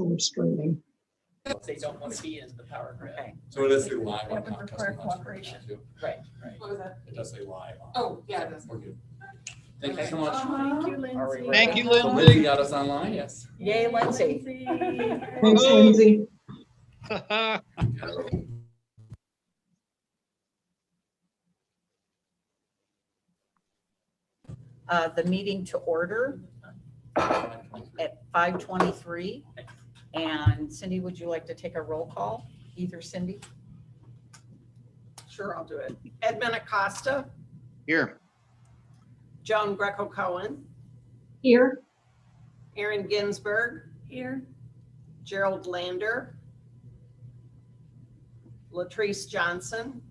So we're streaming. If they don't want to be in the power grid. Okay, So it does say live. That on would Comcast require and Hudson cooperation. too. Right, right. What was that? It does say live. Oh, yeah, it is. We're good. Thank you so much. Thank you, Are we Lindsay. ready? Thank you, So Lindsay Lindsay. got us online, yes. Yay, Lindsay. Thanks, Lindsay. The meeting to order at 5:23. And Cindy, would you like to take a roll call? Either Cindy? Sure, I'll do it. Edmund Acosta, Here. Joan Greco Cohen, Here. Aaron Ginsberg, Here. Gerald Lander, Latrice Johnson,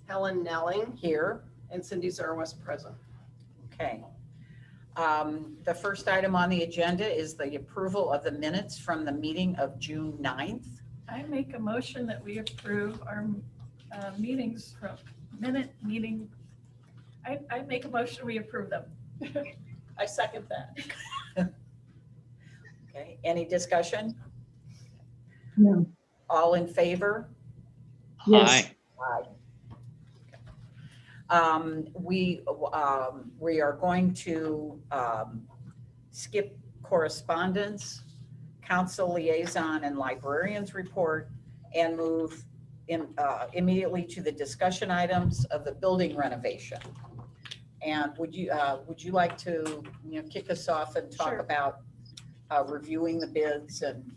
Helen Nelling, Here. and Cindy Zerwas present. Okay. The first item on the agenda is the approval of the minutes from the meeting of June 9th. I make a motion that we approve our meetings from meeting. I make a motion, we approve them. I second that. Okay, any discussion? No. All in favor? Yes. Hi. We are going to skip correspondence, council liaison and librarians report, and move immediately to the discussion items of the building renovation. And would you like to, kick us off and talk Sure. about reviewing the bids and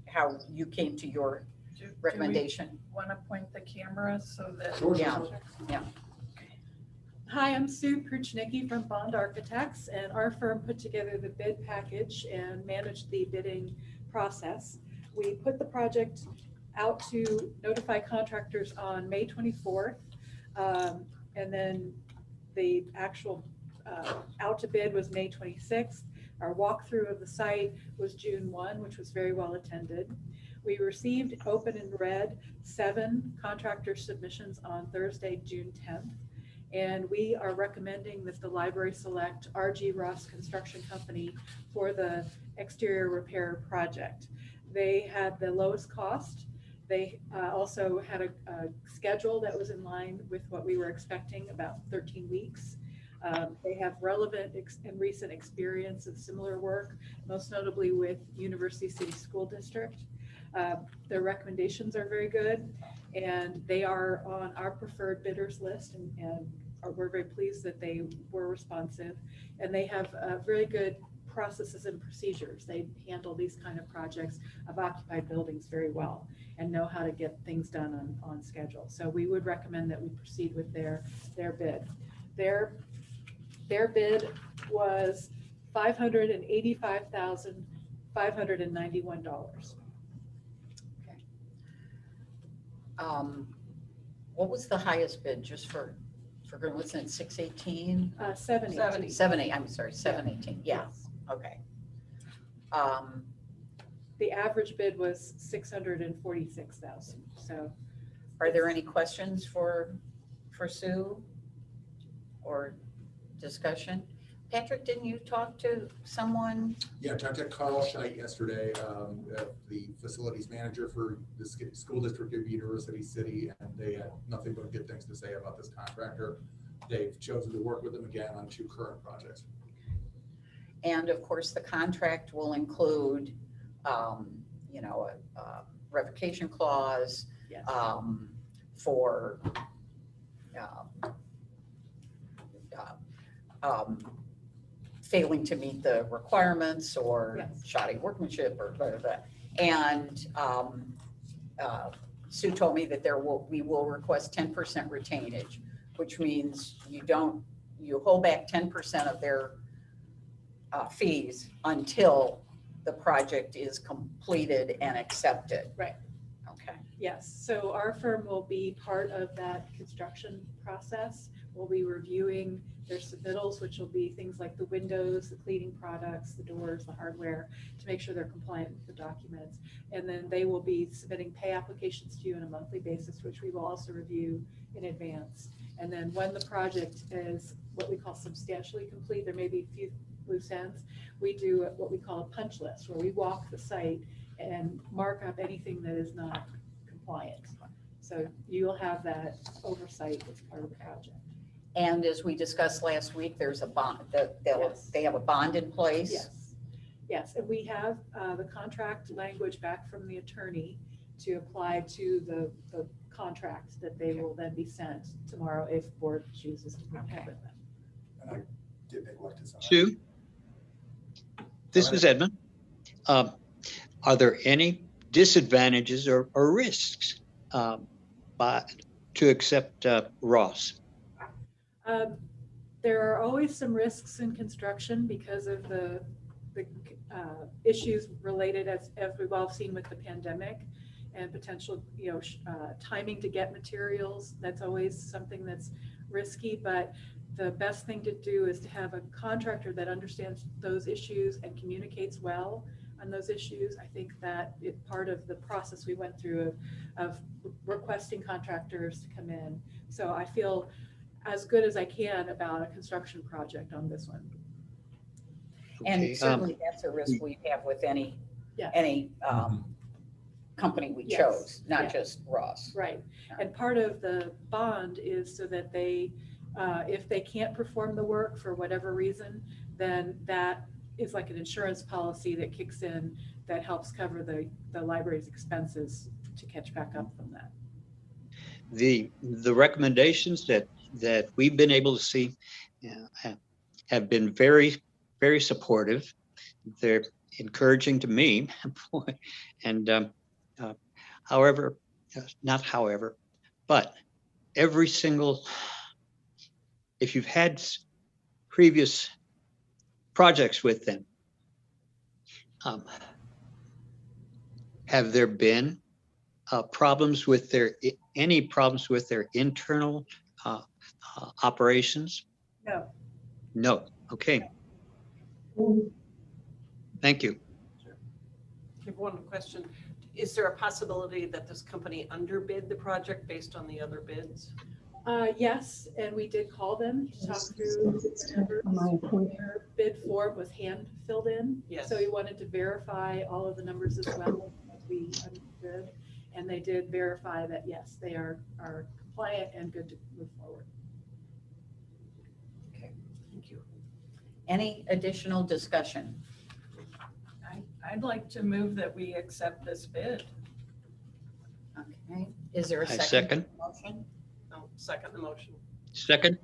how you came to your recommendation? Want to point the camera so that. Sure, Yeah. sure, sure. Hi, I'm Sue Pruchnicki from Bond Architects, and our firm put together the bid package and managed the bidding process. We put the project out to notify contractors on May 24th, and then the actual out to bid was May 26th. Our walkthrough of the site was June 1, which was very well attended. We received open and read 7 contractor submissions on Thursday, June 10th. And we are recommending that the library select RG Ross Construction Company for the exterior repair project. They had the lowest cost. They also had a schedule that was in line with what we were expecting, about 13 weeks. They have relevant and recent experience of similar work, most notably with University City School District. Their recommendations are very good, and they are on our preferred bidders list, and we're very pleased that they were responsive, and they have very good processes and procedures. They handle these kind of projects of occupied buildings very well and know how to get things done on schedule. So we would recommend that we proceed with their bid. Their bid was $585,591. What was the highest bid, just for what's it, 618? 780. 780, I'm sorry, 718, yeah, Yes. okay. The average bid was $646,000. So Are there any questions for Sue or discussion? Patrick, didn't you talk to someone? Yeah, I talked to Carl Scheidt yesterday, the facilities manager for the school district of University City, and they had nothing but good things to say about this contractor. They've chosen to work with them again on 2 current projects. And of course, the contract will include, a revocation clause yes. for failing to meet the requirements or Yes. shoddy workmanship or blah, blah, blah. And Sue told me that we will request 10% retainage, which means you hold back 10% of their fees until the project is completed and accepted. Right. Okay. Yes, so our firm will be part of that construction process. We'll be reviewing their submittals, which will be things like the windows, the cleaning products, the doors, the hardware, to make sure they're compliant with the documents. And then they will be submitting pay applications to you on a monthly basis, which we will also review in advance. And then when the project is what we call substantially complete, there may be a few loose ends, we do what we call a punch list, where we walk the site and mark up anything that is not compliant. So you'll have that oversight as part of the project. And as we discussed last week, there's a bond, they have a bond in place? Yes, yes, and we have the contract language back from the attorney to apply to the contract that they will then be sent tomorrow if board chooses to move ahead with them. And I did neglect to. Sue? This is Edmund. Are there any disadvantages or risks to accept Ross? There are always some risks in construction because of the issues related, as we've all seen with the pandemic, and potential, timing to get materials. That's always something that's risky, but the best thing to do is to have a contractor that understands those issues and communicates well on those issues. I think that part of the process we went through of requesting contractors to come in. So I feel as good as I can about a construction project on this one. And Okay, certainly that's a risk we have with any company we Yes, chose, not yeah. just Ross. Right. And part of the bond is so that they, if they can't perform the work for whatever reason, then that is like an insurance policy that kicks in that helps cover the library's expenses to catch back up from that. The recommendations that we've been able to see have been very, very supportive. They're encouraging to me. And but every single, if you've had previous projects with them, have there been problems with any problems with their internal operations? No. No. Okay. Thank you. I have one question. Is there a possibility that this company underbid the project based on the other bids? Yes, and we did call them to talk through their bid form was hand filled in. Yes. So we wanted to verify all of the numbers as well as we understood. And they did verify that, yes, they are compliant and good to move forward. Okay, thank you. Any additional discussion? I'd like to move that we accept this bid. Okay, is there a I second? second. Motion? No, second the motion. Second.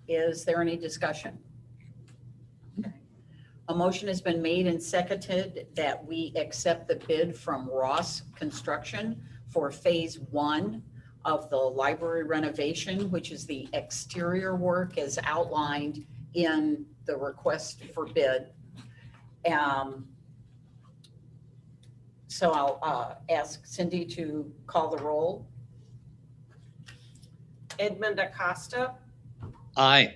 Is there any discussion? Okay. A motion has been made and seconded that we accept the bid from Ross Construction for phase 1 of the library renovation, which is the exterior work as outlined in the request for bid. So I'll ask Cindy to call the roll. Edmund Acosta, Aye.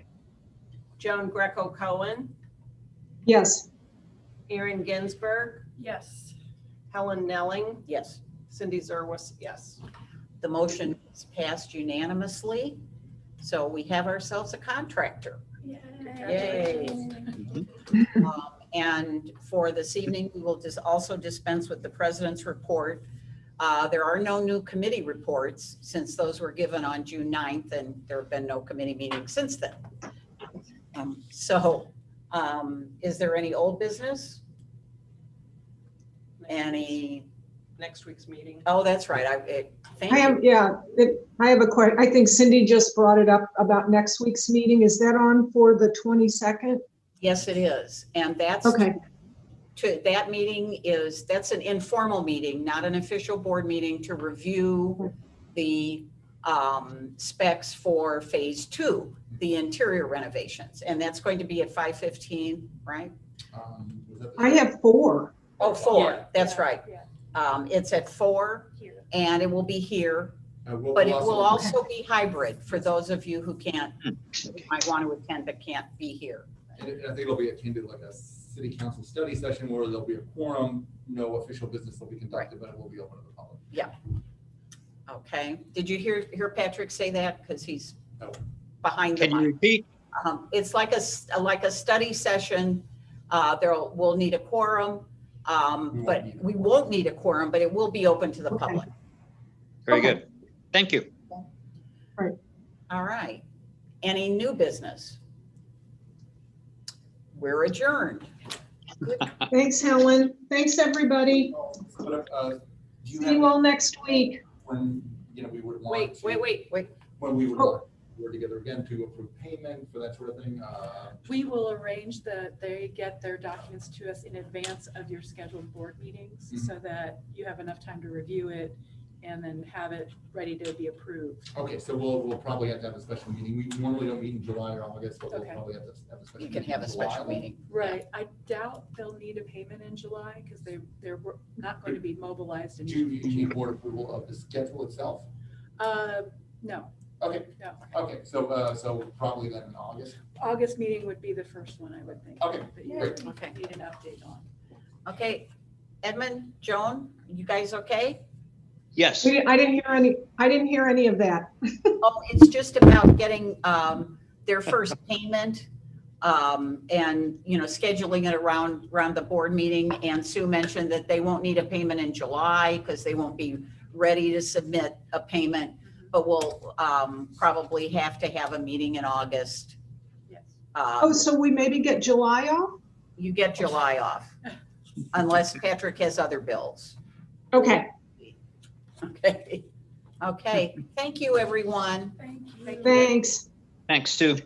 Joan Greco Cohen, Yes. Aaron Ginsberg, Yes. Helen Nelling, Yes, Cindy Zerwas, yes. the motion is passed unanimously. So we have ourselves a contractor. Yay. And for this evening, we will just also dispense with the president's report. There are no new committee reports since those were given on June 9th, and there have been no committee meetings since then. Is there any old business? Any? Next week's meeting. Oh, that's right. Thank I you. have, I have a question. I think Cindy just brought it up about next week's meeting. Is that on for the 22nd? Yes, it is. And that's Okay. that meeting that's an informal meeting, not an official board meeting, to review the specs for phase 2, the interior renovations. And that's going to be at 5:15, right? Was that the- I have 4. Oh, 4, Yeah. that's right. Yeah. It's at 4 Here. and it will be here, we'll but it will also be hybrid for those of you who Okay. might want to attend but can't be here. And I think it'll be akin to like a city council study session where there'll be a quorum, no official business will be conducted, but it will be open to the public. Okay, did you hear Patrick say that? Because he's No. behind the Can you mic. repeat? It's like a study session. We'll need a quorum, but we won't need a quorum, but it will be open to the Okay. public. Very Okay. good. Thank you. All right. Any new business? We're adjourned. Thanks, Helen. Thanks, everybody. But, do you See have you all next week. when, we would want Wait. to, when we would Oh. want to work together again to approve payment for that sort of thing? We will arrange that they get their documents to us in advance of your scheduled board meetings Mhm. so that you have enough time to review it and then have it ready to be approved. Okay, so we'll probably have to have a special meeting. We normally don't meet in July or August, but we'll Okay. probably have to have a special. You can meeting have in a July. special meeting. Right. I doubt they'll need a payment in July because they're not going to be mobilized in. Do you need board approval of the schedule itself? No, Okay, no. okay, so probably then in August. August meeting would be the first one, I would think. Okay, That you great. would Okay. need an update on. Okay. Edmund, Joan, you guys okay? Yes. I didn't hear any of that. Oh, it's just about getting their first payment and, scheduling it around the board meeting. And Sue mentioned that they won't need a payment in July because they won't be ready to submit a payment, but we'll probably have to have a meeting in August. Yes. Oh, so we maybe get July off? You get July off unless Patrick has other bills. Okay. Okay. Okay. Thank you, everyone. Thank you. Thanks. Thanks, Sue.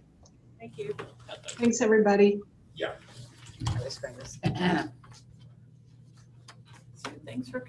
Thank you. Thanks, everybody. Let's bring this. Thanks for